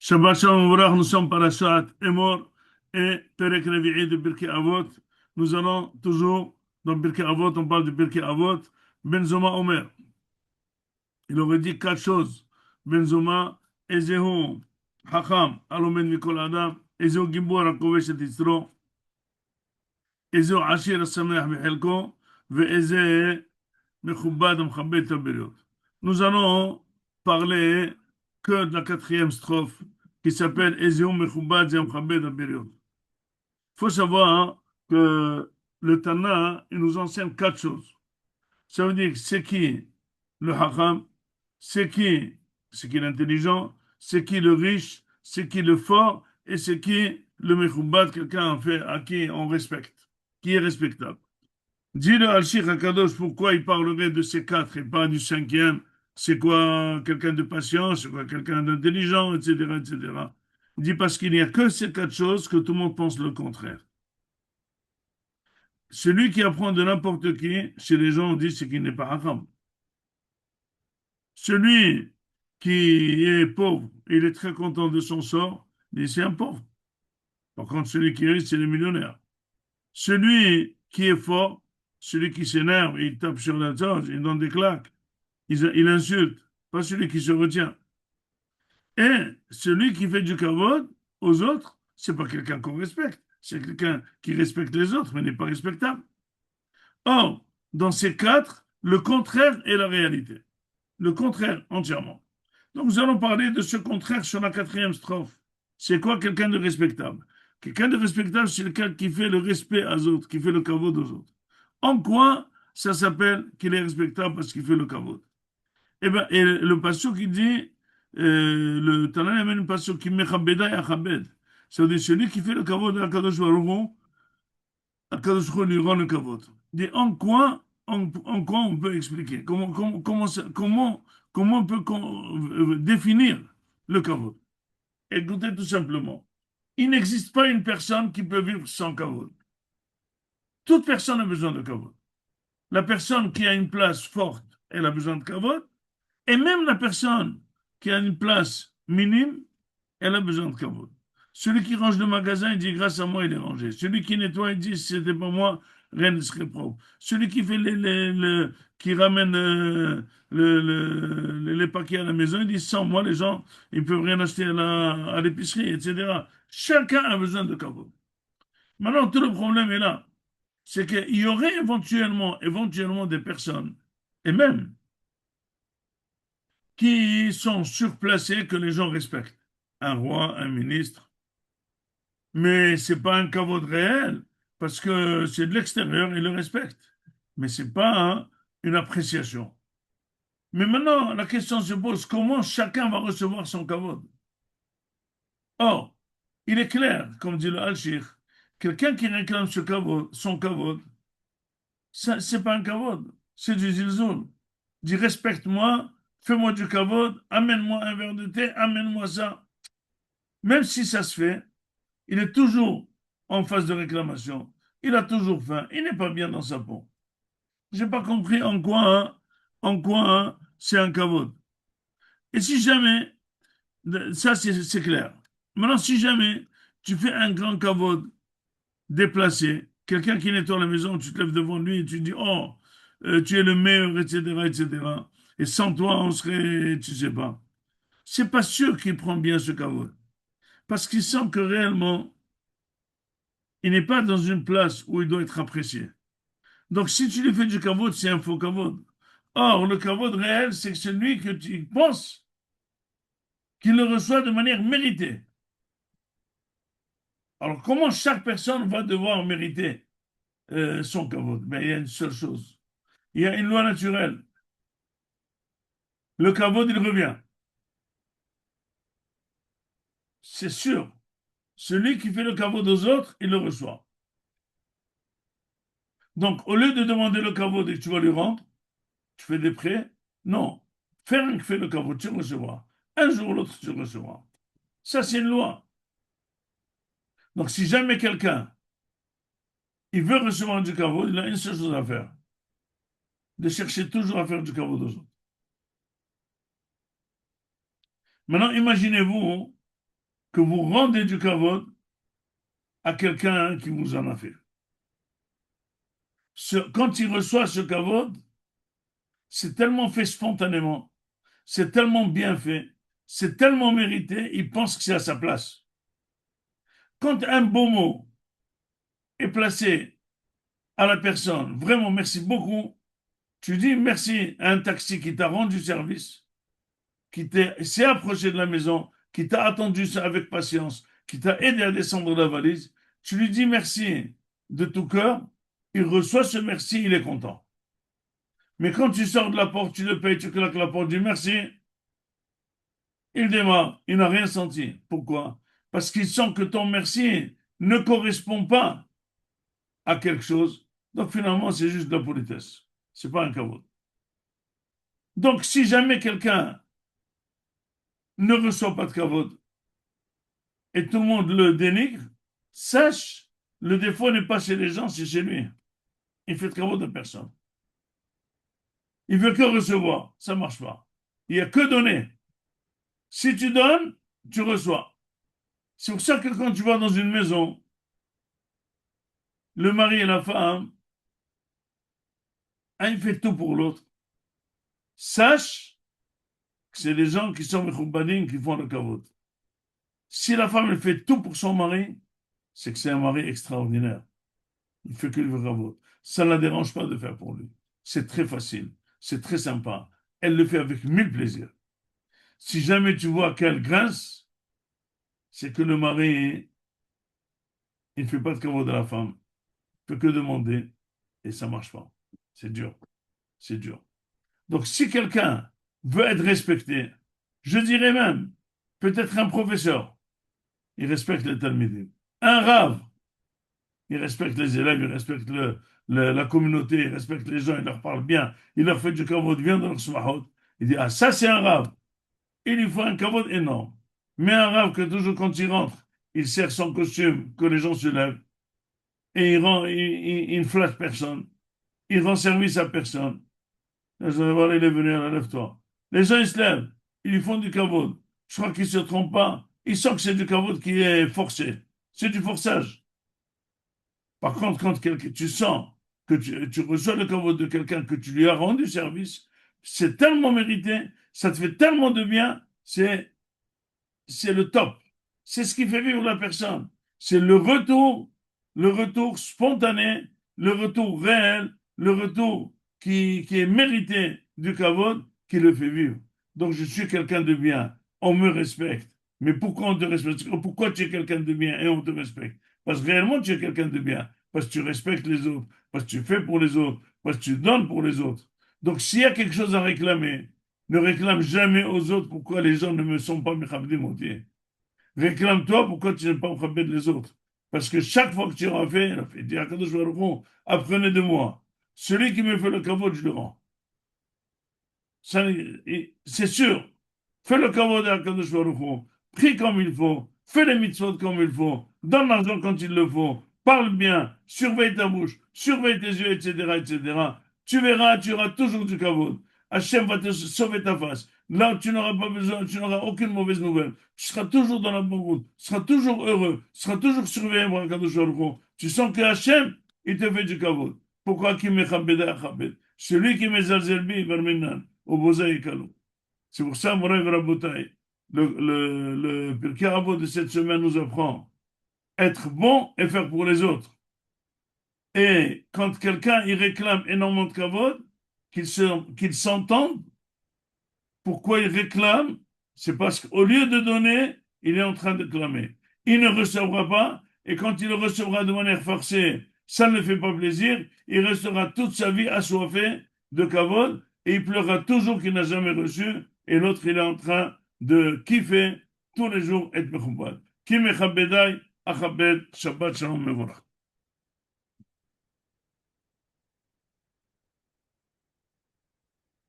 Shabbat Shalom V'rach, nous sommes parashat Emor et Perek Revi'i de Birkei Avot. Nous allons toujours dans Birkei Avot, on parle de Birkei Avot. Benzoma Omer, il aurait dit quatre choses. Benzoma, Ezehu, Hacham, Alomen Mikol Adam, Ezehu Gibor HaKovesh et Yisro, Ezehu Ashir HaSameach B'Chelko, Ve'ezeh Mechubad HaMchabed Taberiot. Nous allons parler que de la quatrième strophe qui s'appelle Ezehu Mechubad Hamchabed Taberiot. Il faut savoir que le Tana, il nous enseigne quatre choses. Ça veut dire que c'est qui le Hacham, c'est qui l'intelligent, c'est qui le riche, c'est qui le fort, et c'est qui le Mechubad, quelqu'un en fait à qui on respecte, qui est respectable. Dis le Al-Shikh HaKadosh pourquoi il parlerait de ces quatre et pas du cinquième. C'est quoi quelqu'un de patient, c'est quoi quelqu'un d'intelligent, etc., etc. Il dit parce qu'il n'y a que ces quatre choses que tout le monde pense le contraire. Celui qui apprend de n'importe qui, chez les gens, on dit c'est qu'il n'est pas Hakam. Celui qui est pauvre, il est très content de son sort, il dit c'est un pauvre. Par contre, celui qui est riche, c'est le millionnaire. Celui qui est fort, celui qui s'énerve, il tape sur la table, il donne des claques. Il insulte, pas celui qui se retient. Et celui qui fait du kavod aux autres, c'est pas quelqu'un qu'on respecte, c'est quelqu'un qui respecte les autres, mais n'est pas respectable. Or, dans ces quatre, le contraire est la réalité. Le contraire entièrement. Donc, nous allons parler de ce contraire sur la quatrième strophe. C'est quoi quelqu'un de respectable? Quelqu'un de respectable, c'est quelqu'un qui fait le respect aux autres, qui fait le kavod aux autres. En quoi ça s'appelle qu'il est respectable parce qu'il fait le kavod? Eh ben, et le passage qui dit, le Tana amène une passage qui mechabeda et achabed. C'est-à-dire celui qui fait le kavod à Kadosh Baruch Akadosh Baruch Hu lui rend le kavod. Dit en quoi on peut expliquer? Comment on peut définir le kavod? Écoutez tout simplement. Il n'existe pas une personne qui peut vivre sans kavod. Toute personne a besoin de kavod. La personne qui a une place forte, elle a besoin de kavod. Et même la personne qui a une place minime, elle a besoin de kavod. Celui qui range le magasin, il dit grâce à moi, il est rangé. Celui qui nettoie, il dit si c'était pas moi, rien ne serait propre. Celui qui fait qui ramène les paquets à la maison, il dit sans moi, les gens, ils peuvent rien acheter à l'épicerie, etc. Chacun a besoin de kavod. Maintenant, tout le problème est là. C'est qu'il y aurait éventuellement des personnes, et même qui sont surplacés que les gens respectent. Un roi, un ministre. Mais c'est pas un kavod réel, parce que c'est de l'extérieur, ils le respectent. Mais c'est pas une appréciation. Mais maintenant, la question se pose, comment chacun va recevoir son kavod? Or, il est clair, comme dit le Al-Shikh, quelqu'un qui réclame son kavod, ça, c'est pas un kavod, c'est du zilzoul. Dis respecte-moi, fais-moi du kavod, amène-moi un verre de thé, amène-moi ça. Même si ça se fait, il est toujours en phase de réclamation. Il a toujours faim. Il n'est pas bien dans sa peau. J'ai pas compris en quoi c'est un kavod. Et si jamais, ça c'est clair. Maintenant, si jamais tu fais un grand kavod déplacé, quelqu'un qui nettoie la maison, tu te lèves devant lui et tu dis, oh, tu es le meilleur, etc., etc. Et sans toi, on serait, tu sais pas. C'est pas sûr qu'il prend bien ce kavod. Parce qu'il sent que réellement, il n'est pas dans une place où il doit être apprécié. Donc, si tu lui fais du kavod, c'est un faux kavod. Or, le kavod réel, c'est celui que tu penses qu'il le reçoit de manière méritée. Alors, comment chaque personne va devoir mériter son kavod? Ben, il y a une seule chose. Il y a une loi naturelle. Le kavod, il revient. C'est sûr. Celui qui fait le kavod aux autres, il le reçoit. Donc, au lieu de demander le kavod et que tu vas lui rendre, tu fais des prêts. Non. Faire un qui fait le kavod, tu recevras. Un jour ou l'autre, tu recevras. Ça, c'est une loi. Donc, si jamais quelqu'un, il veut recevoir du kavod, il a une seule chose à faire. De chercher toujours à faire du kavod aux autres. Maintenant, imaginez-vous que vous rendez du kavod à quelqu'un qui vous en a fait. Quand il reçoit ce kavod, c'est tellement fait spontanément, c'est tellement bien fait, c'est tellement mérité, il pense que c'est à sa place. Quand un beau mot est placé à la personne, vraiment merci beaucoup, tu dis merci à un taxi qui t'a rendu service, s'est approché de la maison, qui t'a attendu ça avec patience, qui t'a aidé à descendre la valise, tu lui dis merci de tout cœur, il reçoit ce merci, il est content. Mais quand tu sors de la porte, tu le payes, tu claques la porte, tu dis merci, il démarre, il n'a rien senti. Pourquoi? Parce qu'il sent que ton merci ne correspond pas à quelque chose. Donc finalement, c'est juste de la politesse. C'est pas un kavod. Donc si jamais quelqu'un ne reçoit pas de kavod et tout le monde le dénigre, sache, le défaut n'est pas chez les gens, c'est chez lui. Il fait de kavod de personne. Il veut que recevoir. Ça marche pas. Il n'y a que donner. Si tu donnes, tu reçois. C'est pour ça que quand tu vas dans une maison, le mari et la femme, un fait tout pour l'autre. Sache que c'est les gens qui sont mechoubadim qui font le kavod. Si la femme elle fait tout pour son mari, c'est que c'est un mari extraordinaire. Il fait que le kavod. Ça ne la dérange pas de faire pour lui. C'est très facile. C'est très sympa. Elle le fait avec mille plaisirs. Si jamais tu vois qu'elle grince, c'est que le mari, il ne fait pas de kavod à la femme. Il ne peut que demander et ça ne marche pas. C'est dur. C'est dur. Donc, si quelqu'un veut être respecté, je dirais même, peut-être un professeur, il respecte les talmidim. Un rave, il respecte les élèves, il respecte la communauté, il respecte les gens, il leur parle bien, il leur fait du kavod bien dans leur smahot. Il dit, ah, ça c'est un rave. Il lui faut un kavod énorme. Mais un rave que toujours quand il rentre, il serre son costume, que les gens se lèvent, et il ne flatte personne, il rend service à personne. Il est venu, lève-toi. Les gens, ils se lèvent, ils lui font du kavod. Je crois qu'ils ne se trompent pas. Ils sentent que c'est du kavod qui est forcé. C'est du forçage. Par contre, quand tu sens que tu reçois le kavod de quelqu'un que tu lui as rendu service, c'est tellement mérité, ça te fait tellement de bien, c'est le top. C'est ce qui fait vivre la personne. C'est le retour spontané, le retour réel, le retour qui est mérité du kavod qui le fait vivre. Donc je suis quelqu'un de bien, on me respecte. Mais pourquoi on te respecte? Pourquoi tu es quelqu'un de bien et on te respecte? Parce que réellement tu es quelqu'un de bien, parce que tu respectes les autres, parce que tu fais pour les autres, parce que tu donnes pour les autres. Donc s'il y a quelque chose à réclamer, ne réclame jamais aux autres pourquoi les gens ne me sont pas mechabdim oti. Réclame-toi pourquoi tu n'es pas mechabed les autres. Parce que chaque fois que tu auras fait, dis à Kadosh Baruch Hu, apprenez de moi. Celui qui me fait le kavod, je le rends. C'est sûr. Fais le kavod à Kadosh Baruch Hu. Prie comme il faut. Fais les mitzvot comme il faut. Donne l'argent quand il le faut. Parle bien. Surveille ta bouche. Surveille tes yeux, etc., etc. Tu verras, tu auras toujours du kavod. Hachem va te sauver ta face. Là, tu n'auras pas besoin, tu n'auras aucune mauvaise nouvelle. Tu seras toujours dans la bonne route. Tu seras toujours heureux. Tu seras toujours surveillé par Kadosh Baruch Hu. Tu sens que Hachem, il te fait du kavod. Pourquoi qui me chabeda chabed? Celui qui me zalzelbi, verminan. Au Bozaï Kalou. C'est pour ça, Moray Rabotai, le Pirkei Avot de cette semaine nous apprend être bon et faire pour les autres. Et quand quelqu'un il réclame énormément de kavod, qu'il s'entende, pourquoi il réclame, c'est parce qu'au lieu de donner, il est en train de clamer. Il ne recevra pas, et quand il le recevra de manière forcée, ça ne le fait pas plaisir, il restera toute sa vie assoiffé de kavod, et il pleurera toujours qu'il n'a jamais reçu, et l'autre, il est en train de kiffer tous les jours être mechubad. Ki mechabedai, achabed, Shabbat shalom mevorach.